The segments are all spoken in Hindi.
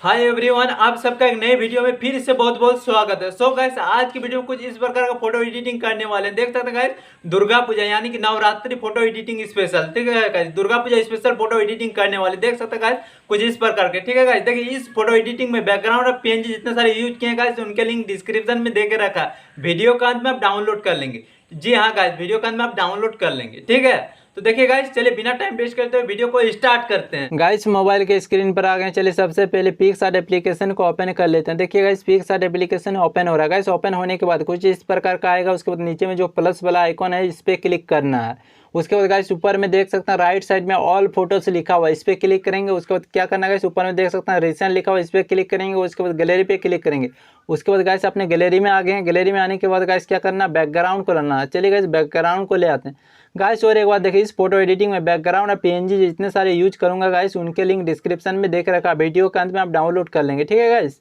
हाय एवरीवन, आप सबका एक नए वीडियो में फिर से बहुत बहुत स्वागत है। सो गाइस, आज की वीडियो में कुछ इस प्रकार का फोटो एडिटिंग करने वाले हैं। देख सकते हैं गाइस, दुर्गा पूजा यानी कि नवरात्रि फोटो एडिटिंग स्पेशल। ठीक है guys, Durga Puja special photo editing करने वाले देख सकते हैं गाइस कुछ इस प्रकार के। ठीक है गाइस, देखिए इस फोटो एडिटिंग में बैकग्राउंड और पीएनजी जितने सारे यूज किए गाइस, उनके लिंक डिस्क्रिप्शन में देके रखा है। वीडियो का अंत में आप डाउनलोड कर लेंगे। जी हाँ गाइस, वीडियो का अंत में आप डाउनलोड कर लेंगे। ठीक है, तो देखिए गाइस, चलिए बिना टाइम वेस्ट करते हुए वीडियो को स्टार्ट करते हैं। गाइस मोबाइल के स्क्रीन पर आ गए। चलिए सबसे पहले पिक्सआर्ट एप्लीकेशन को ओपन कर लेते हैं। देखिए गाइस, पिक्सआर्ट एप्लीकेशन ओपन हो रहा है। गाइस ओपन होने के बाद कुछ इस प्रकार का आएगा। उसके बाद नीचे में जो प्लस वाला आइकॉन है, इस पर क्लिक करना है। उसके बाद गाइस ऊपर में देख सकते हैं राइट साइड में ऑल फोटोज लिखा हुआ है, इस पर क्लिक करेंगे। उसके बाद क्या करना है गाइस, ऊपर में देख सकते हैं रिसेंट लिखा हुआ है, इस पर क्लिक करेंगे। उसके बाद गैलरी पे क्लिक करेंगे। उसके बाद गाइस अपने गैलरी में आ गए हैं। गैलरी में आने के बाद गाइस क्या करना है, बैकग्राउंड को लाना है। चलिए गाइस बैकग्राउंड को ले आते हैं। गाइस और एक बात देखिए, इस फोटो एडिटिंग में बैकग्राउंड और पीएनजी जितने सारे यूज करूंगा गाइस, उनके लिंक डिस्क्रिप्शन में देख रखा, वीडियो के अंत में आप डाउनलोड कर लेंगे। ठीक है गाइस,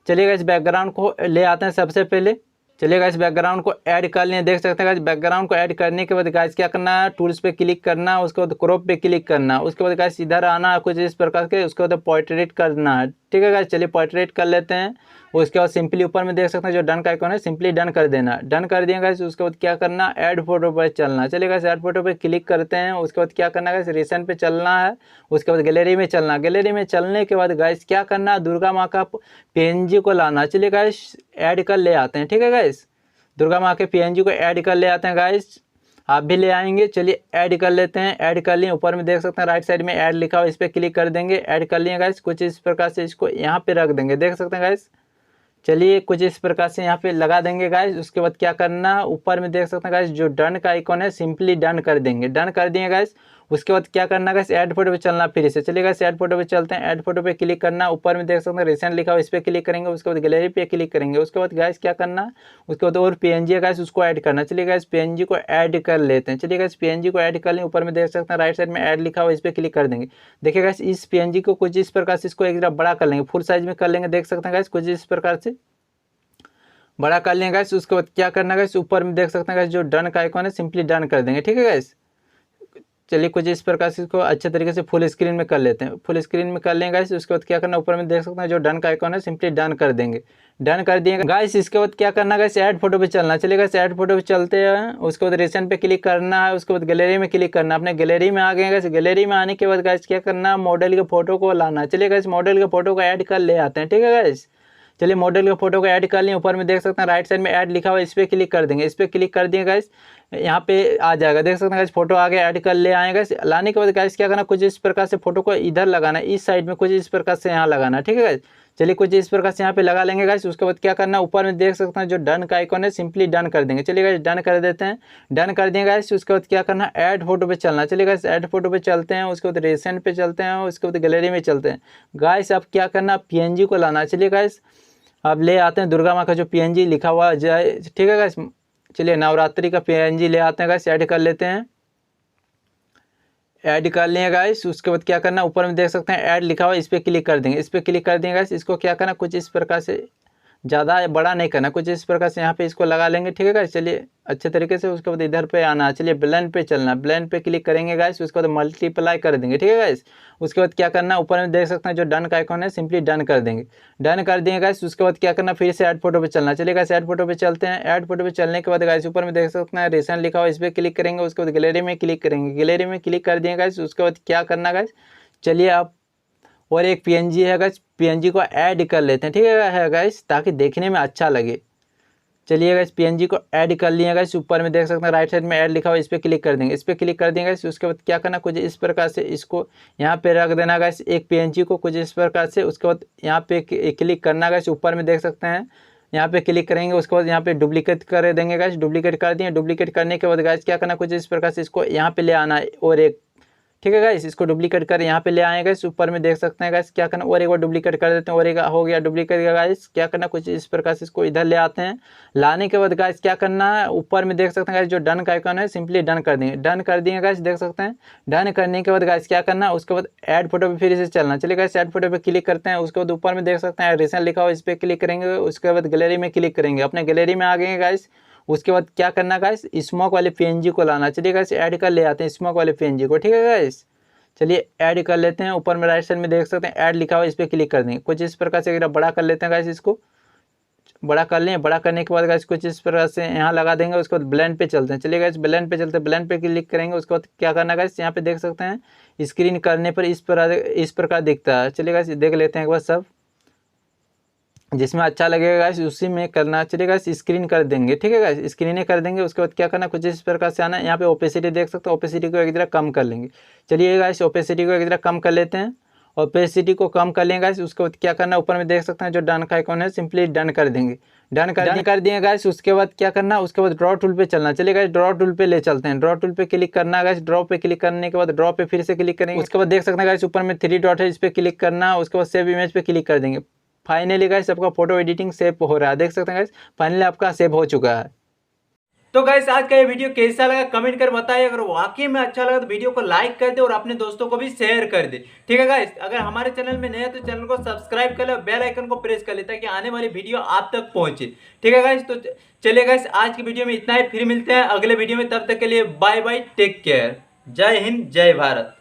चलिए गाइस बैकग्राउंड को ले आते हैं सबसे पहले। चलिए गाइस बैकग्राउंड को ऐड कर लिए। देख सकते हैं गाइस बैकग्राउंड को ऐड करने के बाद गाइस क्या करना है, टूल्स पे क्लिक करना है। उसके बाद क्रॉप पे क्लिक करना है। उसके बाद गाइस इधर आना है कुछ इस प्रकार के। उसके बाद पोर्ट्रेट करना है। ठीक है गाइस, चलिए पोर्ट्रेट कर लेते हैं। उसके बाद सिंपली ऊपर में देख सकते हैं जो डन का आइकॉन है, सिंपली डन कर देना। डन कर दिया गाइस। उसके बाद क्या करना, ऐड फोटो पर चलना। चलिए गाइस ऐड फोटो पे क्लिक करते हैं। उसके बाद क्या करना गाइस, रिसेंट पे चलना है। उसके बाद गैलरी में चलना। गैलरी में चलने के बाद गाइस क्या करना, दुर्गा माँ का पीएनजी को लाना। चलिए गाइस ऐड कर ले आते हैं। ठीक है गाइस, दुर्गा माँ के पीएनजी को ऐड कर ले आते हैं। गाइस आप भी ले आएंगे। चलिए ऐड कर लेते हैं। ऐड कर लिए। ऊपर में देख सकते हैं राइट साइड में ऐड लिखा हुआ, इस पर क्लिक कर देंगे। ऐड कर लिए गाइस। कुछ इस प्रकार से इसको यहाँ पे रख देंगे। देख सकते हैं गाइस, चलिए कुछ इस प्रकार से यहाँ पे लगा देंगे गाइस। उसके बाद क्या करना, ऊपर में देख सकते हैं गाइस जो डन का आइकॉन है, सिंपली डन कर देंगे। डन कर दिए गाइस। उसके बाद क्या करना गाइस, ऐड फोटो पे चलना फिर से। चलिए गाइस ऐड फोटो पे चलते हैं। ऐड फोटो पे क्लिक करना। ऊपर में देख सकते हैं रिसेंट लिखा हुआ, इस पर क्लिक करेंगे। उसके बाद गैलरी पे क्लिक करेंगे। उसके बाद गाइस क्या करना, उसके बाद और पीएनजी है गाइस, उसको ऐड करना। चलिए गाइस पीएनजी को ऐड कर लेते हैं। चलिए गाइस पीएनजी को ऐड कर लें। ऊपर में देख सकते हैं राइट साइड में ऐड लिखा हुआ, इस पर क्लिक कर देंगे। देखिए गाइस इस पीएनजी को कुछ इस प्रकार से इसको एक तरफ बड़ा कर लेंगे, फुल साइज में कर लेंगे। देख सकते हैं गाइस कुछ इस प्रकार से बड़ा कर लेंगे गाइस। उसके बाद क्या करना गाइस, ऊपर में देख सकते हैं गाइस जो डन का आइकॉन है, सिंपली डन कर देंगे। ठीक है गाइस, चलिए कुछ इस प्रकार से इसको अच्छे तरीके से फुल स्क्रीन में कर लेते हैं। फुल स्क्रीन में कर लेंगे गाइस। उसके बाद क्या करना, ऊपर में देख सकते हैं जो डन का आइकॉन है, सिंपली डन कर देंगे। डन कर दिए गाइस। इसके बाद क्या करना गाइस, ऐड फोटो पे चलना। चलिए गाइस ऐड फोटो पे चलते हैं। उसके बाद रिसेंट पे क्लिक करना है। उसके बाद गैलरी में क्लिक करना। अपने गैलरी में आ गए गाइस। गैलरी में आने के बाद गाइस क्या करना, मॉडल के फोटो को लाना। चलिए गाइस मॉडल के फोटो को ऐड कर ले आते हैं। ठीक है गाइस, चलिए मॉडल के फोटो को ऐड कर लिए। ऊपर में देख सकते हैं राइट साइड में ऐड लिखा हुआ है, इस पर क्लिक कर देंगे। इस पर क्लिक कर दिए गाइस, यहाँ पे आ जाएगा। देख सकते हैं गाइस फोटो आगे ऐड कर ले आएगा। लाने के बाद गाइस क्या करना, कुछ इस प्रकार से फोटो को इधर लगाना, इस साइड में कुछ इस प्रकार से यहाँ लगाना। ठीक है गाइस, चलिए कुछ इस प्रकार से यहाँ पे लगा लेंगे गाइस। उसके बाद क्या करना, ऊपर में देख सकते हैं जो डन का आइकॉन है, सिंपली डन कर देंगे। चलिए गाइस डन कर देते हैं। डन कर देंगे गाइस। उसके बाद क्या करना, ऐड फोटो पे चलना। चलिए गाइस ऐड फोटो पे चलते हैं। उसके बाद रिसेंट पे चलते हैं। उसके बाद गैलरी में चलते हैं। गाइस अब क्या करना, पीएनजी को लाना। चलिए गाइस अब ले आते हैं दुर्गा माँ का जो पीएनजी लिखा हुआ जाए। ठीक है गाइस, चलिए नवरात्रि का पीएनजी ले आते हैं गाइस, ऐड कर लेते हैं। ऐड कर लिए गाइस। उसके बाद क्या करना, ऊपर में देख सकते हैं ऐड लिखा हुआ, इस पर क्लिक कर देंगे। इस पर क्लिक कर देंगे गाइस। इसको क्या करना, कुछ इस प्रकार से ज़्यादा बड़ा नहीं करना, कुछ इस प्रकार से यहाँ पे इसको लगा लेंगे। ठीक है गाइस, चलिए अच्छे तरीके से। उसके बाद इधर पे आना, चलिए ब्लेंड पे चलना। ब्लेंड पे क्लिक करेंगे गाइस। उसके बाद मल्टीप्लाई कर देंगे। ठीक है गाइस, उसके बाद क्या करना, ऊपर में देख सकते हैं जो डन का आइकॉन है, सिंपली डन कर देंगे। डन कर देंगे गाइस। उसके बाद क्या करना, फिर से ऐड फोटो पे चलना। चलिए गाइस ऐड फोटो पे चलते हैं। ऐड फोटो पे चलने के बाद गाइस ऊपर में देख सकते हैं रिसेंट लिखा हुआ, इस पर क्लिक करेंगे। उसके बाद गैलरी में क्लिक करेंगे। गैलरी में क्लिक कर दिए गाइस। उसके बाद क्या करना गाइस, चलिए आप और एक पीएनजी है गाइस, पीएनजी को ऐड कर लेते हैं। ठीक है गाइस, ताकि देखने में अच्छा लगे। चलिए गाइस पीएनजी को ऐड कर लिए गाइस। ऊपर में देख सकते हैं राइट साइड में ऐड लिखा हुआ, इस पर क्लिक कर देंगे। इस पर क्लिक कर देंगे गाइस। उसके बाद क्या करना, कुछ इस प्रकार से इसको यहाँ पे रख देना गाइस, एक पीएनजी को कुछ इस प्रकार से। उसके बाद यहाँ पे क्लिक करना गाइस। ऊपर में देख सकते हैं यहाँ पे क्लिक करेंगे। उसके बाद यहाँ पे डुप्लीकेट कर देंगे गाइस। डुप्लीकेट कर दिए। डुप्लीकेट करने के बाद गाइस क्या करना, कुछ इस प्रकार से इसको यहाँ पे ले आना है और एक। ठीक है गाइस, इसको डुप्लीकेट कर यहाँ पे ले आएंगे गाइस। ऊपर में देख सकते हैं गाइस क्या करना, और एक बार डुप्लीकेट कर देते हैं। और एक हो गया डुप्लीकेट गाइस। क्या करना, कुछ इस प्रकार से इसको इधर ले आते हैं। लाने के बाद गाइस क्या करना है, ऊपर में देख सकते हैं गाइस जो डन का आइकन है, सिंपली डन कर देंगे। डन कर दिए गाइस। देख सकते हैं डन करने के बाद गाइस क्या करना है, उसके बाद ऐड फोटो पे फिर से चलना। चलिए गाइस ऐड फोटो पे क्लिक करते हैं। उसके बाद ऊपर में देख सकते हैं रिसेंट लिखा हुआ, इस पर क्लिक करेंगे। उसके बाद गैलरी में क्लिक करेंगे। अपने गैलरी में आ गए गाइस। उसके बाद क्या करना गाइस, स्मोक वाले पीएनजी को लाना। चलिए गाइस ऐड कर ले आते हैं स्मोक वाले पीएनजी को। ठीक है गाइस, चलिए ऐड कर लेते हैं। ऊपर में राइट साइड में देख सकते हैं ऐड लिखा हुआ, इस पर क्लिक कर देंगे। कुछ इस प्रकार से अगर बड़ा कर लेते हैं गाइस, इसको बड़ा कर लें। बड़ा करने के बाद गाइस कुछ इस प्रकार से यहाँ लगा देंगे। उसके बाद ब्लेंड पे चलते हैं। चलिए गाइस ब्लेंड पे चलते हैं, ब्लेंड पे क्लिक करेंगे। उसके बाद क्या करना है गाइस, यहाँ पे देख सकते हैं स्क्रीन करने पर इस प्रकार दिखता है। चलिए गाइस देख लेते हैं एक बार सब, जिसमें अच्छा लगेगा गाइस उसी में करना। चलिए गाइस स्क्रीन कर देंगे, ठीक है गाइस, स्क्रीनें कर देंगे। उसके बाद क्या करना, कुछ इस प्रकार से आना है। यहाँ पे ओपेसिटी देख सकते हैं, ओपेसिटी को एक जरा कम कर लेंगे। चलिए गाइस ओपेसिटी को एक जरा कम कर लेते हैं। ओपेसिटी को कम कर लेंगे गाइस। उसके बाद क्या करना, ऊपर में देख सकते हैं जो डन का आइकॉन है, सिंपली डन कर देंगे। डन कर दिए गाइस। उसके बाद क्या करना, उसके बाद ड्रॉ टूल पे चलना। चलिए गाइस ड्रॉ टूल पे ले चलते हैं। ड्रॉ टूल पे क्लिक करना गाइस। ड्रॉ पे क्लिक करने के बाद ड्रॉ पे फिर से क्लिक करेंगे। उसके बाद देख सकते हैं गाइस ऊपर में 3 डॉट है, इस पे क्लिक करना। उसके बाद सेव इमेज पे क्लिक कर देंगे। फाइनली गाइस आपका फोटो एडिटिंग सेव हो रहा है, देख सकते हैं गाइस फाइनली आपका सेव हो चुका है। तो गाइस आज का ये वीडियो कैसा लगा कमेंट कर बताइए। अगर वाकई में अच्छा लगा तो वीडियो को लाइक कर दे और अपने दोस्तों को भी शेयर कर दे, ठीक है गाइस। अगर हमारे चैनल में नए हैं तो चैनल को सब्सक्राइब कर ले और बेल आइकन को प्रेस कर ले ताकि आने वाली वीडियो आप तक पहुंचे, ठीक है गाइस। तो चलिए गाइस आज की वीडियो में इतना ही, फिर मिलते हैं अगले वीडियो में। तब तक के लिए बाय बाय, टेक केयर, जय हिंद जय भारत।